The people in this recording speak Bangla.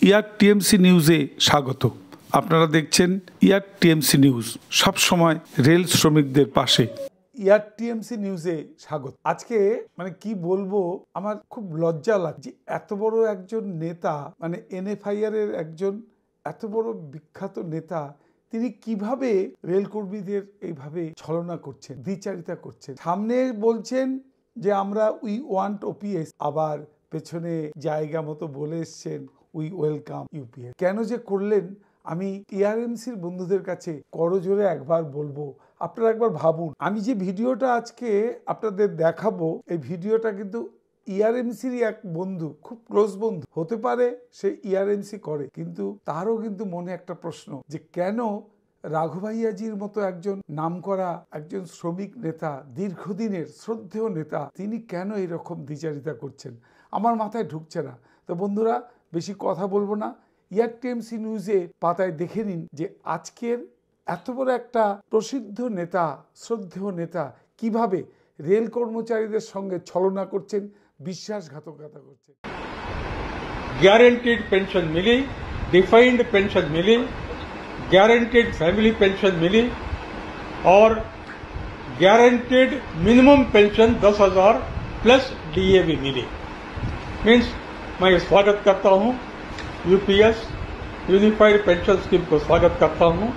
ইয়ার টিএমসি নিউজে স্বাগত। আপনারা দেখছেন ইয়ার টিএমসি নিউজ, সব সময় রেল শ্রমিকদের পাশে। ইয়ার টিএমসি নিউজে স্বাগত। আজকে কি বলবো, আমার খুব লজ্জা লাগছে। এত বড় একজন নেতা, এনএফআইআর এর একজন এত বড় বিখ্যাত নেতা, তিনি কিভাবে রেল কর্মীদের এইভাবে ছলনা করছেন, দ্বিচারিতা করছেন। সামনে বলছেন যে আমরা উই ওয়ান্ট ওপিএস, আবার পেছনে জায়গা মতো বলে এসছেন উই ওয়েলকাম ইউপিএস। কেন যে করলেন, আমি টিআরএমসির বন্ধুদের কাছে করজোরে একবার বলবো, আপনারা একবার ভাবুন। আমি যে ভিডিওটা আজকে আপনাদের দেখাবো, এই ভিডিওটা কিন্তু ইআরএমসির এক বন্ধু, খুব ক্লোজ বন্ধু হতে পারে, সে ইআরএমসি করে, কিন্তু তারও কিন্তু মনে একটা প্রশ্ন যে কেন রাঘভাইয়াজির মতো একজন নামকরা একজন শ্রমিক নেতা, দীর্ঘদিনের শ্রদ্ধেয় নেতা, তিনি কেন এরকম দ্বিচারিতা করছেন, আমার মাথায় ঢুকছে না। তো বন্ধুরা, বেশি কথা বলবো না, ইয়ার টিএমসি নিউজে পাতায় দেখে নিন যে আজকের এত বড় একটা প্রসিদ্ধ নেতা, শ্রদ্ধেয় নেতা কিভাবে রেল কর্মচারীদের সঙ্গে ছলনা করছেন, বিশ্বাসঘাতকতা করছেন। ग्यारंटीड पेंशन मिली, डिफाइंड पेंशन मिली, गारंटेड फैमिली पेंशन मिली और guaranteed minimum pension 10,000 plus DA भी मिली। मीन्स मैं स्वागत करता हूं, यूपीएस यूनिफाइड पेंशन स्कीम को स्वागत करता हूं।